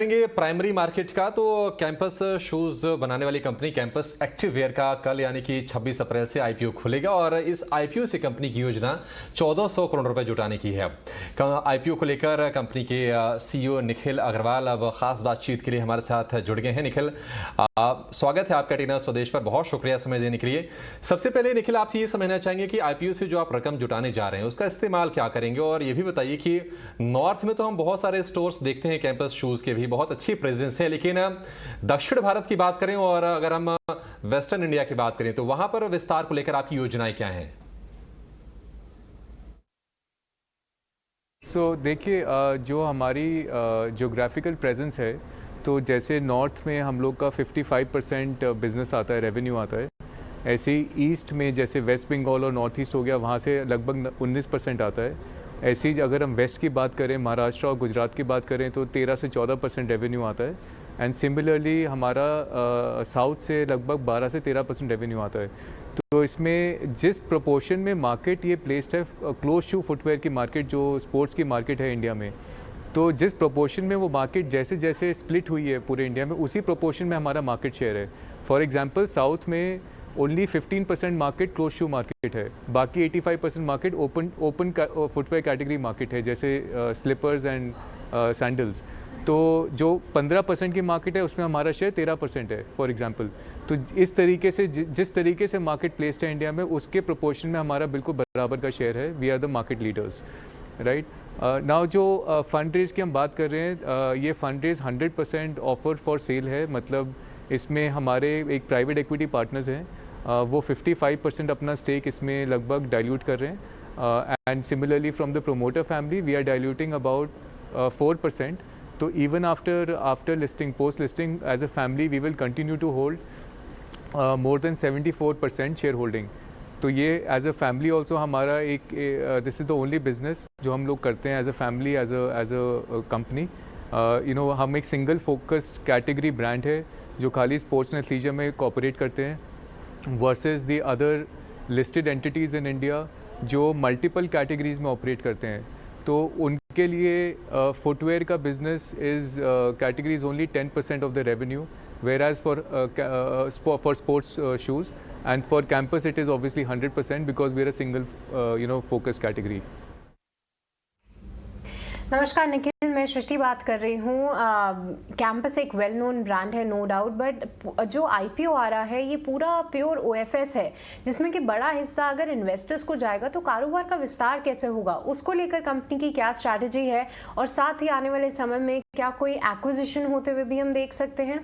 करेंगे primary market का। तो कैंपस शूज बनाने वाली कंपनी कैंपस एक्टिव वेयर का कल यानी कि 26 अप्रैल से आईपीओ खुलेगा और इस आईपीओ से कंपनी की योजना 1400 करोड़ रुपए जुटाने की है। आईपीओ को लेकर कंपनी के सीईओ निखिल अग्रवाल अब खास बातचीत के लिए हमारे साथ जुड़ गए हैं। निखिल, स्वागत है आपका टीना स्वदेश पर, बहुत शुक्रिया समय देने के लिए। सबसे पहले निखिल, आपसे ये समझना चाहेंगे कि आईपीओ से जो आप रकम जुटाने जा रहे हैं उसका इस्तेमाल क्या करेंगे, और ये भी बताइए कि नॉर्थ में तो हम बहुत सारे स्टोर्स देखते हैं कैंपस शूज के भी, बहुत अच्छी प्रेजेंस है, लेकिन दक्षिण भारत की बात करें और अगर हम वेस्टर्न इंडिया की बात करें तो वहां पर विस्तार को लेकर आपकी योजनाएं क्या हैं? देखिए, जो हमारी ज्योग्राफिकल प्रेजेंस है, तो जैसे नॉर्थ में हम लोग का 55% बिजनेस आता है, रेवेन्यू आता है। ऐसे ही ईस्ट में जैसे वेस्ट बंगाल और नॉर्थ ईस्ट हो गया, वहाँ से लगभग 19% आता है। ऐसे ही अगर हम वेस्ट की बात करें, महाराष्ट्र और गुजरात की बात करें, तो 13 से 14% रेवेन्यू आता है। एंड सिमिलरली हमारा साउथ से लगभग 12 से 13% रेवेन्यू आता है। तो इसमें जिस प्रोपोर्शन में मार्केट ये प्लेस्ड है, क्लोज शू फुटवेयर की मार्केट जो स्पोर्ट्स की मार्केट है इंडिया में, तो जिस प्रोपोर्शन में वो मार्केट जैसे जैसे स्प्लिट हुई है पूरे इंडिया में, उसी प्रोपोर्शन में हमारा मार्केट शेयर है। फॉर एग्जांपल, साउथ में ओनली 15% मार्केट क्लोज शू मार्केट है, बाकी 85% market open footwear category market है, जैसे स्लीपर्स एंड सैंडल्स। तो जो 15% की मार्केट है उसमें हमारा शेयर 13% है, फॉर एग्जांपल। तो इस तरीके से जिस तरीके से मार्केट प्लेस्ड है इंडिया में, उसके प्रोपोर्शन में हमारा बिल्कुल बराबर का शेयर है। We are the market leaders, right. Now जो फंड रेज की हम बात कर रहे हैं, ये fund raise 100% offer for sale है। मतलब इसमें हमारे एक प्राइवेट इक्विटी पार्टनर्स हैं, वो 55% अपना स्टेक इसमें लगभग डाइल्यूट कर रहे हैं। And similarly from the promoter family we are diluting about 4%. तो even after listing, post listing, as a family we will continue to hold more than 74% share holding. तो ये एज अ फैमिली ऑल्सो हमारा एक this is the only business जो हम लोग करते हैं as a family, as a company. हम एक सिंगल फोकस्ड कैटेगरी ब्रांड है जो खाली स्पोर्ट्स एंड एथलीजर में कॉपरेट करते हैं, versus the other listed entities in India जो मल्टीपल कैटेगरीज में ऑपरेट करते हैं। तो उनके लिए फुटवेयर का business is category is only 10% of the revenue, whereas for sports shoes, and for campus it is obviously 100% because we are a single focus category. नमस्कार निखिल, मैं सृष्टि बात कर रही हूँ। कैंपस एक वेल नोन ब्रांड है, नो डाउट, बट जो IPO आ रहा है ये पूरा प्योर ओएफएस है, जिसमें कि बड़ा हिस्सा अगर इन्वेस्टर्स को जाएगा तो कारोबार का विस्तार कैसे होगा, उसको लेकर कंपनी की क्या स्ट्रैटेजी है, और साथ ही आने वाले समय में क्या कोई एक्विजिशन होते हुए भी हम देख सकते हैं?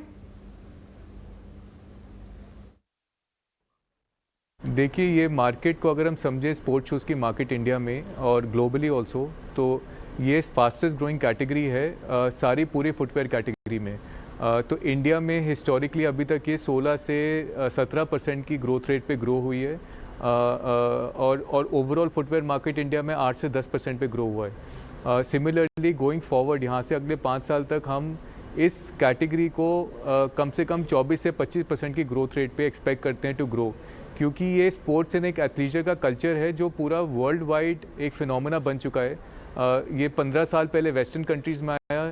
देखिए, ये मार्केट को अगर हम समझे स्पोर्ट्स शूज़ की मार्केट इंडिया में और ग्लोबली ऑल्सो, तो ये फास्टेस्ट ग्रोइंग कैटेगरी है सारी पूरी फुटवेयर कैटेगरी में। तो इंडिया में हिस्टोरिकली अभी तक ये 16 से 17% की ग्रोथ रेट पे ग्रो हुई है, और ओवरऑल फुटवेयर मार्केट इंडिया में 8 से 10% पे ग्रो हुआ है। सिमिलरली गोइंग फॉरवर्ड, यहाँ से अगले 5 साल तक हम इस कैटेगरी को कम से कम 24 से 25% की ग्रोथ रेट पे एक्सपेक्ट करते हैं टू ग्रो, क्योंकि ये स्पोर्ट्स एंड एक एथलीजर का कल्चर है जो पूरा वर्ल्ड वाइड एक फिनोमेना बन चुका है। ये 15 साल पहले वेस्टर्न कंट्रीज़ में आया,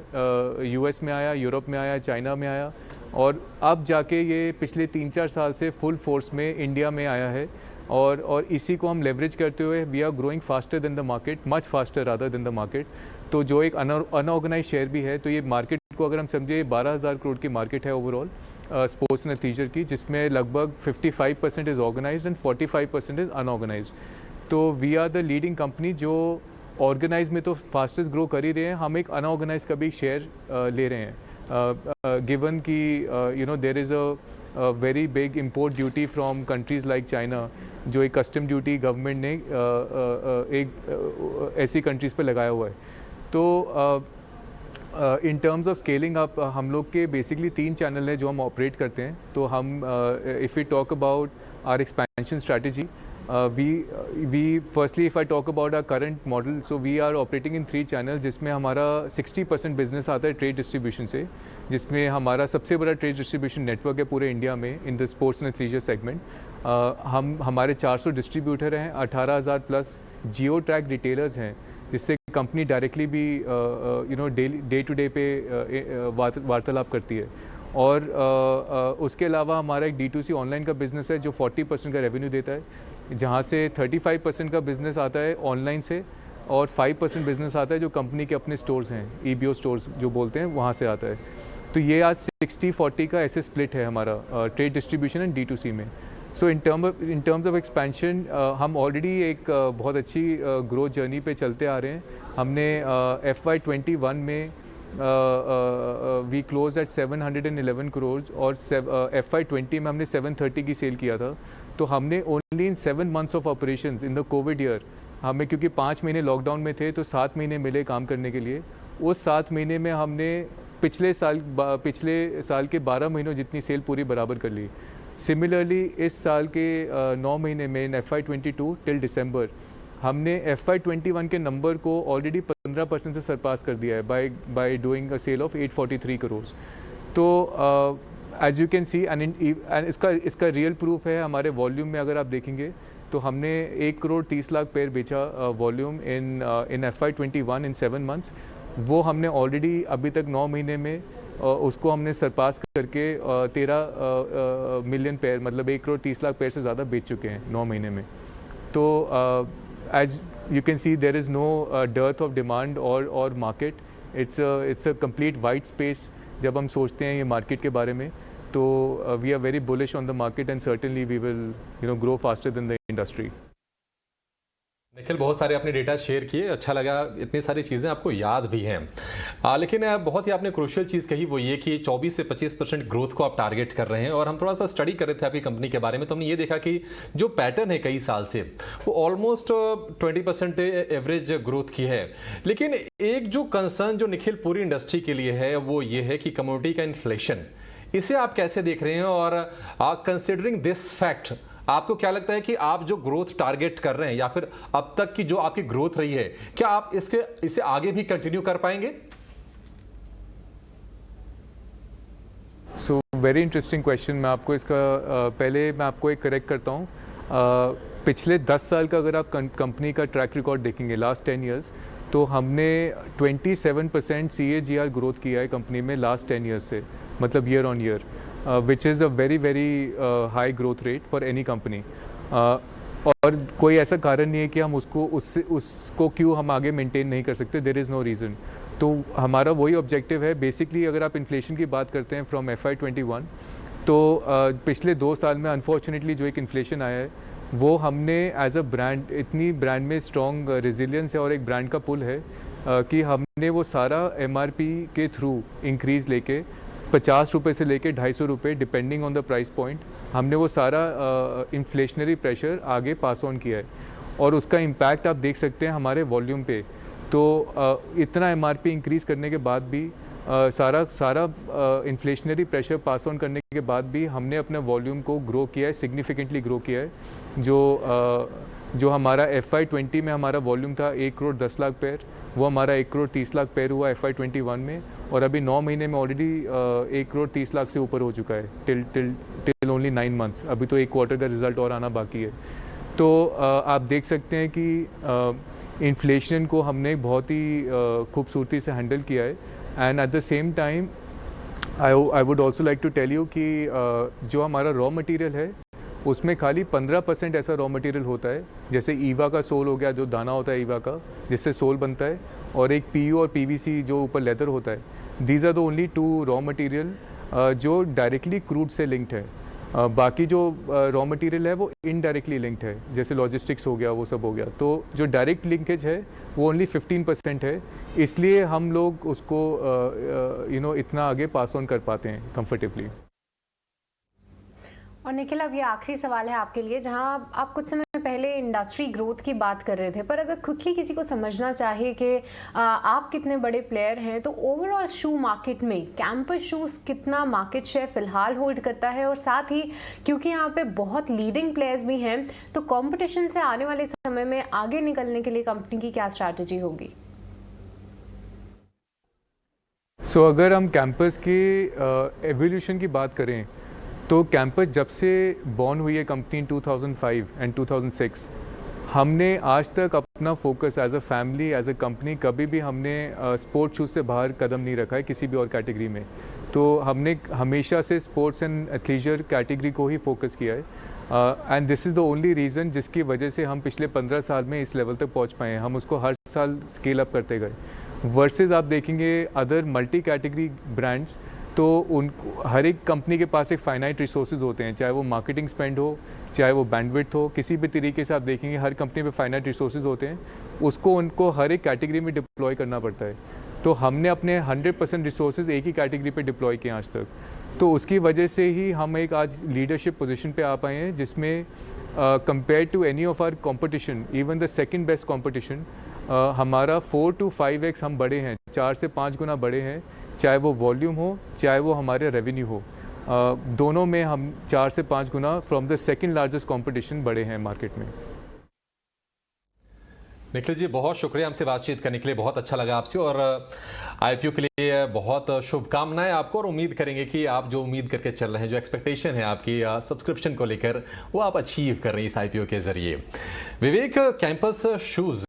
यूएस में आया, यूरोप में आया, चाइना में आया, और अब जाके ये पिछले 3-4 साल से फुल फोर्स में इंडिया में आया है। और इसी को हम लेवरेज करते हुए we are growing faster than the market, much faster rather than the market. तो जो एक अनऑर्गेनाइज शेयर भी है, तो ये मार्केट को अगर हम समझे 12,000 करोड़ की मार्केट है ओवरऑल स्पोर्ट्स एंड एथलीजर की, जिसमें लगभग 55% is organized and 45% is unorganized. तो we are the leading company जो ऑर्गेनाइज में तो फास्टेस्ट ग्रो कर ही रहे हैं, हम एक अनऑर्गेनाइज का भी शेयर ले रहे हैं, गिवन कि there is a very big import duty from countries like China, जो एक कस्टम ड्यूटी गवर्नमेंट ने एक ऐसी कंट्रीज़ पे लगाया हुआ है। तो in terms of scaling up, हम लोग के बेसिकली 3 चैनल हैं जो हम ऑपरेट करते हैं। तो हम if we talk about our expansion strategy, we firstly if I talk about our current model, so we are operating in 3 channels, जिसमें हमारा 60% बिजनेस आता है ट्रेड डिस्ट्रीब्यूशन से, जिसमें हमारा सबसे बड़ा ट्रेड डिस्ट्रीब्यूशन नेटवर्क है पूरे इंडिया में in the sports and athleisure segment. हमारे 400 डिस्ट्रीब्यूटर हैं, 18,000 प्लस जियो टैग रिटेलर्स हैं, जिससे कंपनी डायरेक्टली भी डे टू डे पे वार्तालाप करती है। और उसके अलावा हमारा एक D2C ऑनलाइन का बिज़नेस है जो 40% का रेवेन्यू देता है, जहाँ से 35% का बिज़नेस आता है ऑनलाइन से और 5% बिज़नेस आता है जो कंपनी के अपने स्टोर्स हैं, EBO स्टोर्स जो बोलते हैं, वहाँ से आता है। तो ये आज 60-40 का ऐसे स्प्लिट है हमारा ट्रेड डिस्ट्रीब्यूशन एंड D2C में। सो इन टर्म्स ऑफ एक्सपेंशन हम ऑलरेडी एक बहुत अच्छी ग्रोथ जर्नी पे चलते आ रहे हैं। हमने FY21 में वी क्लोज एट 711 करोड़ और FY20 में हमने 730 की सेल किया था। तो हमने only in 7 months of operations in the Covid year, हमें क्योंकि 5 महीने लॉकडाउन में थे तो 7 महीने मिले काम करने के लिए। उस 7 महीने में हमने पिछले साल के 12 महीनों जितनी सेल पूरी बराबर कर ली। सिमिलरली इस साल के 9 महीने में इन FY22 टिल दिसंबर हमने FY21 के नंबर को ऑलरेडी 15% से सरपास कर दिया है by doing a sale of 843 crore. तो as you can see and इसका रियल प्रूफ है हमारे वॉल्यूम में। अगर आप देखेंगे तो हमने 1 करोड़ 30 लाख पेयर बेचा वॉल्यूम इन FY21 इन 7 मंथ्स। वो हमने ऑलरेडी अभी तक 9 महीने में उसको हमने सरपास करके 13 मिलियन पेयर, मतलब 1 करोड़ 30 लाख पेयर से ज़्यादा बेच चुके हैं 9 महीने में। तो as you can see there is no dearth of demand और market, it's a complete wide space. जब हम सोचते हैं ये मार्केट के बारे में तो we are very bullish on the market and certainly we will grow faster than the industry. Nikhil, बहुत सारे आपने डेटा शेयर किए, अच्छा लगा, इतनी सारी चीज़ें आपको याद भी हैं। लेकिन बहुत ही आपने क्रूशियल चीज़ कही, वो ये कि 24 से 25% ग्रोथ को आप टारगेट कर रहे हैं। और हम थोड़ा सा स्टडी कर रहे थे आपकी कंपनी के बारे में, तो हमने ये देखा कि जो पैटर्न है कई साल से वो ऑलमोस्ट 20% एवरेज ग्रोथ की है। लेकिन एक जो कंसर्न जो निखिल पूरी इंडस्ट्री के लिए है वो ये है कि कमोडिटी का इन्फ्लेशन, इसे आप कैसे देख रहे हैं? और कंसिडरिंग दिस फैक्ट, आपको क्या लगता है कि आप जो ग्रोथ टारगेट कर रहे हैं या फिर अब तक की जो आपकी ग्रोथ रही है, क्या आप इसे आगे भी कंटिन्यू कर पाएंगे? So very interesting question. मैं आपको इसका पहले मैं आपको एक करेक्ट करता हूँ। पिछले 10 साल का अगर आप कंपनी का ट्रैक रिकॉर्ड देखेंगे, लास्ट 10 ईयर्स, तो हमने 27% CAGR ग्रोथ किया है कंपनी में लास्ट 10 ईयर्स से, मतलब year on year, which is a very high growth rate for any company. और कोई ऐसा कारण नहीं है कि हम उसको क्यों हम आगे मेंटेन नहीं कर सकते, there is no reason. तो हमारा वही ऑब्जेक्टिव है बेसिकली। अगर आप इन्फ्लेशन की बात करते हैं फ्रॉम FY21, तो पिछले 2 साल में अनफॉर्चुनेटली जो एक इन्फ्लेशन आया है वो हमने एज अ ब्रांड, इतनी ब्रांड में स्ट्रॉन्ग रेजिलियंस है और एक ब्रांड का पुल है कि हमने वो सारा MRP के थ्रू इंक्रीज़ लेके 50 रुपये से लेके 250 रुपये depending on the price point, हमने वो सारा इन्फ्लेशनरी प्रेशर आगे पास ऑन किया है। और उसका इम्पैक्ट आप देख सकते हैं हमारे वॉल्यूम पे। तो इतना MRP इंक्रीज़ करने के बाद भी, सारा इन्फ्लेशनरी प्रेशर पास ऑन करने के बाद भी हमने अपने वॉल्यूम को ग्रो किया है, सिग्निफिकेंटली ग्रो किया है। जो हमारा FY20 में हमारा वॉल्यूम था 1 करोड़ 10 लाख पेयर, वो हमारा 1 करोड़ 30 लाख पेयर हुआ FY21 में। और अभी 9 महीने में ऑलरेडी 1 करोड़ 30 लाख से ऊपर हो चुका है टिल ओनली 9 मंथ्स। अभी तो 1 क्वार्टर का रिजल्ट और आना बाकी है। तो आप देख सकते हैं कि इन्फ्लेशन को हमने बहुत ही खूबसूरती से हैंडल किया है। And at the same time I would also like to tell you कि जो हमारा रॉ मटेरियल है उसमें खाली 15% ऐसा रॉ मटेरियल होता है, जैसे ईवा का सोल हो गया, जो दाना होता है ईवा का जिससे सोल बनता है, और एक PU और PVC जो ऊपर लेदर होता है। These are the only 2 raw material जो डायरेक्टली क्रूड से लिंक्ड है। बाकी जो रॉ मटेरियल है वो इनडायरेक्टली लिंक्ड है, जैसे लॉजिस्टिक्स हो गया, वो सब हो गया। तो जो डायरेक्ट लिंकेज है वो ओनली 15% है, इसलिए हम लोग उसको इतना आगे पास ऑन कर पाते हैं कंफर्टेबली। और निखिल, अब ये आखिरी सवाल है आपके लिए, जहां आप कुछ समय पहले इंडस्ट्री ग्रोथ की बात कर रहे थे, पर अगर क्विकली किसी को समझना चाहे कि आप कितने बड़े प्लेयर हैं, तो ओवरऑल शू मार्केट में कैंपस शूज़ कितना मार्केट शेयर फिलहाल होल्ड करता है? और साथ ही क्योंकि यहाँ पे बहुत लीडिंग प्लेयर्स भी हैं, तो कंपटीशन से आने वाले समय में आगे निकलने के लिए कंपनी की क्या स्ट्रैटेजी होगी? सो अगर हम कैंपस की एवोल्यूशन की बात करें तो कैंपस जब से बॉर्न हुई है कंपनी इन 2005 एंड 2006, हमने आज तक अपना focus as a family as a company कभी भी हमने स्पोर्ट्स शूज़ से बाहर कदम नहीं रखा है किसी भी और कैटेगरी में। तो हमने हमेशा से स्पोर्ट्स एंड एथलीजर कैटेगरी को ही फोकस किया है and this is the only reason जिसकी वजह से हम पिछले 15 साल में इस लेवल तक पहुंच पाए हैं। हम उसको हर साल स्केल अप करते गए। वर्सेस आप देखेंगे अदर मल्टी कैटेगरी ब्रांड्स, तो उन हर एक कंपनी के पास एक फाइनाइट रिसोर्सेज होते हैं, चाहे वो मार्केटिंग स्पेंड हो, चाहे वो बैंडविड्थ हो, किसी भी तरीके से आप देखेंगे हर कंपनी में फाइनाइट रिसोर्सेज होते हैं, उसको उनको हर एक कैटेगरी में डिप्लॉय करना पड़ता है। तो हमने अपने 100% रिसोर्सेज एक ही कैटेगरी पे डिप्लॉय किए आज तक। तो उसकी वजह से ही हम एक आज लीडरशिप पोजीशन पे आ पाए हैं, जिसमें compare to any of our competition, even the second best competition, हमारा 4 to 5x हम बड़े हैं, 4 से 5 गुना बड़े हैं, चाहे वो वॉल्यूम हो चाहे वो हमारे रेवेन्यू हो। दोनों में हम 4 से 5 गुना from the second largest competition बड़े हैं मार्केट में। निखिल जी, बहुत शुक्रिया हमसे बातचीत करने के लिए, बहुत अच्छा लगा आपसे, और आईपीओ के लिए बहुत शुभकामनाएं आपको, और उम्मीद करेंगे कि आप जो उम्मीद करके चल रहे हैं, जो एक्सपेक्टेशन है आपकी सब्सक्रिप्शन को लेकर, वो आप अचीव कर रहे हैं इस आईपीओ के जरिए। विवेक, कैंपस शूज